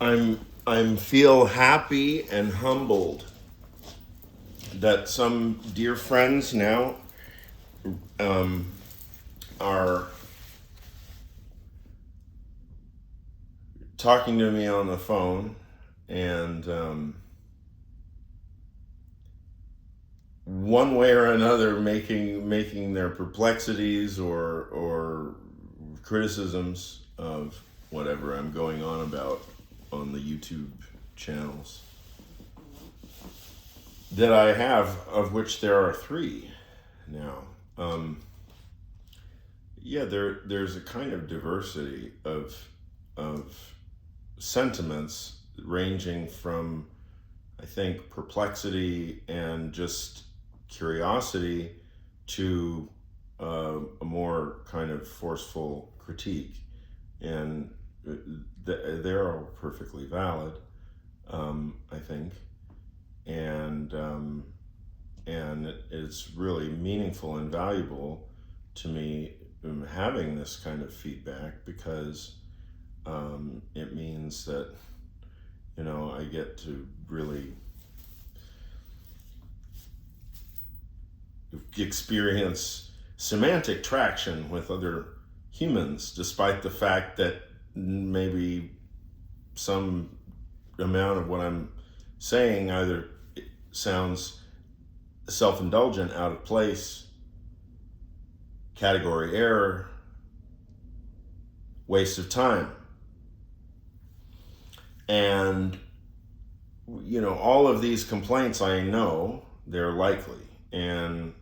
I'm feel happy and humbled that some dear friends now um, are talking to me on the phone and one way or another making their perplexities or criticisms of whatever I'm going on about on the YouTube channels that I have, of which there are three now. Yeah, there's a kind of diversity of sentiments ranging from, I think, perplexity and just curiosity to a more kind of forceful critique, and they're all perfectly valid, I think, and it's really meaningful and valuable to me having this kind of feedback because it means that I get to really experience semantic traction with other humans, despite the fact that maybe some amount of what I'm saying either sounds self-indulgent, out of place, category error, waste of time. And all of these complaints, I know they're likely, and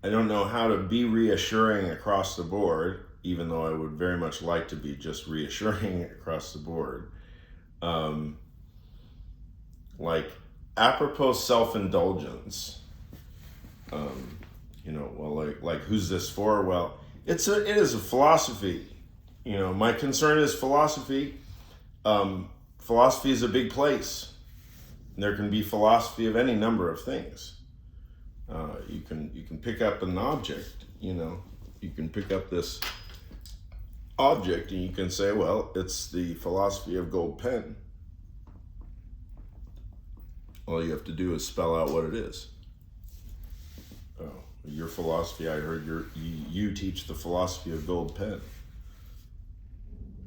I don't know how to be reassuring across the board, even though I would very much like to be just reassuring across the board. Like, apropos self-indulgence, like who's this for? Well, it is a philosophy. My concern is philosophy. Philosophy is a big place. There can be philosophy of any number of things. You can pick up an object. You can pick up this object and you can say, well, it's the philosophy of gold pen. All you have to do is spell out what it is. Oh, your philosophy, I heard you teach the philosophy of gold pen.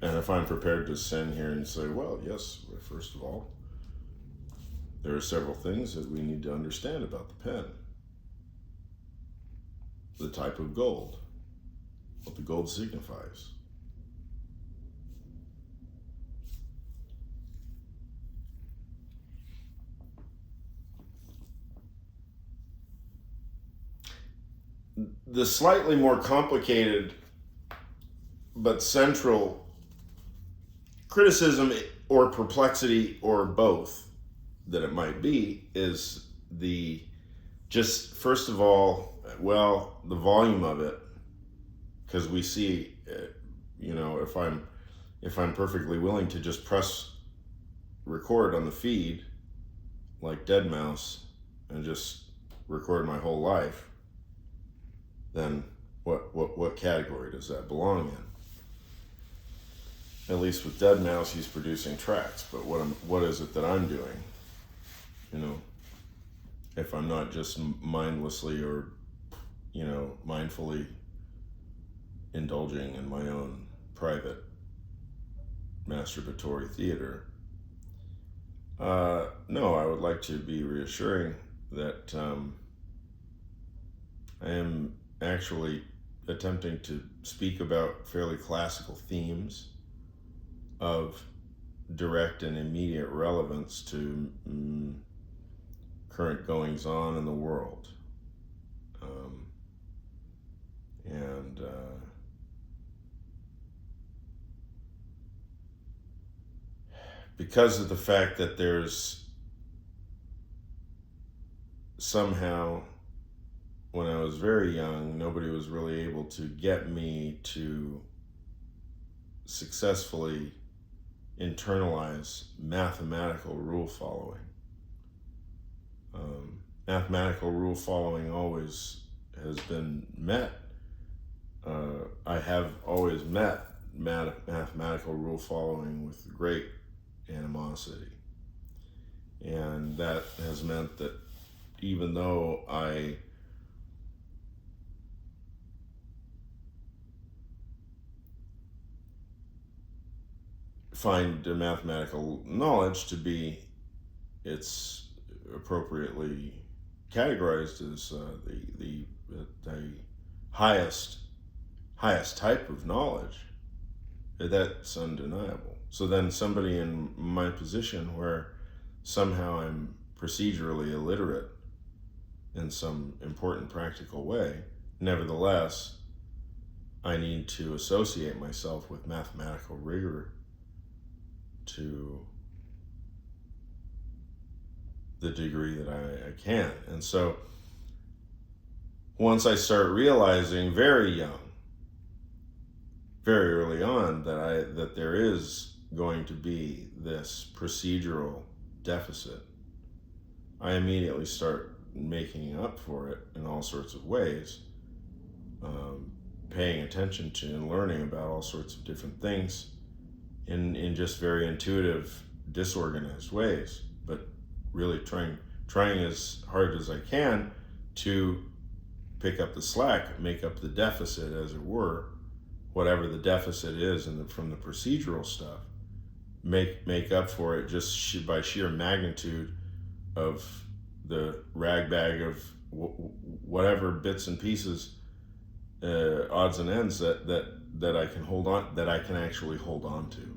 And if I'm prepared to stand here and say, well, yes, first of all, there are several things that we need to understand about the pen. The type of gold, what the gold signifies. The slightly more complicated but central criticism or perplexity or both that it might be is just first of all, well, the volume of it, because we see, if I'm perfectly willing to just press record on the feed like Dead Mouse and just record my whole life, then what category does that belong in? At least with Dead Mouse, he's producing tracks, but what is it that I'm doing? If I'm not just mindlessly or mindfully indulging in my own private masturbatory theater. No, I would like to be reassuring that I am actually attempting to speak about fairly classical themes of direct and immediate relevance to current goings on in the world. Because of the fact that there's somehow, when I was very young, nobody was really able to get me to successfully internalize mathematical rule following. Mathematical rule following always has been met. I have always met mathematical rule following with great animosity. And that has meant that even though I find the mathematical knowledge to be, it's appropriately categorized as the highest type of knowledge, that's undeniable. So then somebody in my position where somehow I'm procedurally illiterate in some important practical way, nevertheless, I need to associate myself with mathematical rigor to the degree that I can. And so once I start realizing very young, very early on, that there is going to be this procedural deficit, I immediately start making up for it in all sorts of ways, paying attention to and learning about all sorts of different things in just very intuitive, disorganized ways, but really trying as hard as I can to pick up the slack, make up the deficit, as it were, whatever the deficit is from the procedural stuff, make up for it just by sheer magnitude of the ragbag of whatever bits and pieces, odds and ends that I can hold on, that I can actually hold on to.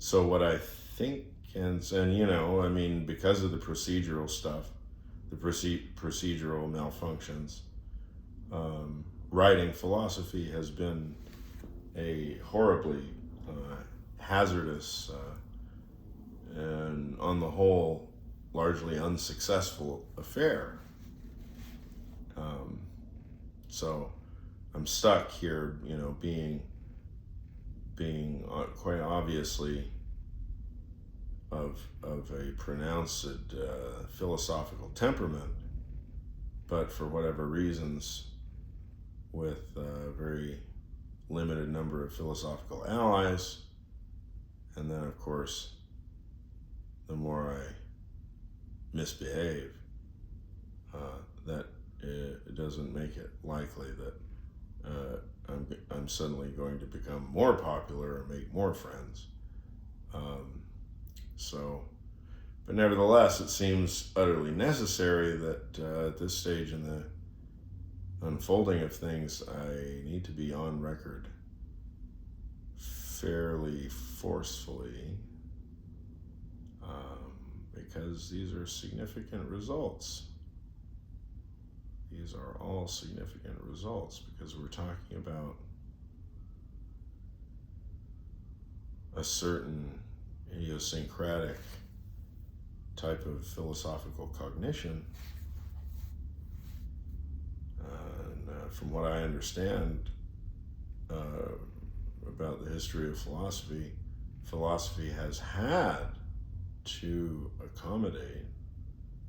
So what I think, and I mean, because of the procedural stuff, the procedural malfunctions, writing philosophy has been a horribly hazardous and, on the whole, largely unsuccessful affair. So I'm stuck here, being quite obviously of a pronounced philosophical temperament, but for whatever reasons, with a very limited number of philosophical allies. And then, of course, the more I misbehave, that it doesn't make it likely that I'm suddenly going to become more popular or make more friends. But nevertheless, it seems utterly necessary that at this stage in the unfolding of things, I need to be on record fairly forcefully, because these are significant results. These are all significant results because we're talking about a certain idiosyncratic type of philosophical cognition. And from what I understand about the history of philosophy, philosophy has had to accommodate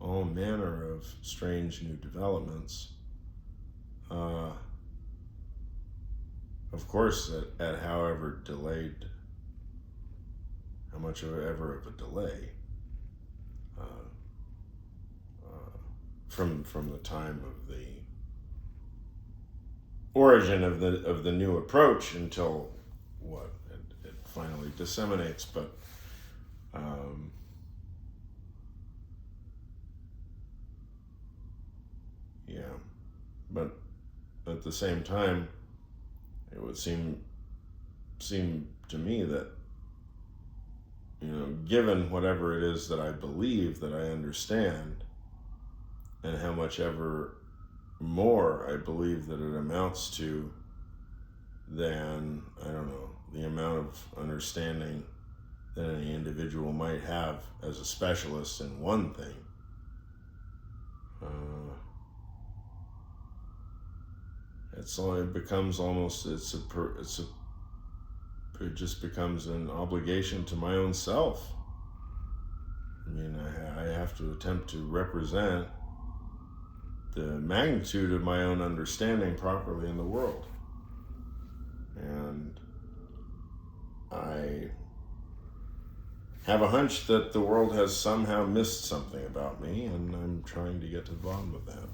all manner of strange new developments. Of course, at however delayed, how much ever of a delay, from the time of the origin of the new approach until it finally disseminates. But yeah, but at the same time, it would seem to me that, given whatever it is that I believe, that I understand, and how much ever more I believe that it amounts to than, the amount of understanding that any individual might have as a specialist in one thing. It just becomes an obligation to my own self. I mean, I have to attempt to represent the magnitude of my own understanding properly in the world. And I have a hunch that the world has somehow missed something about me, and I'm trying to get to the bottom of that.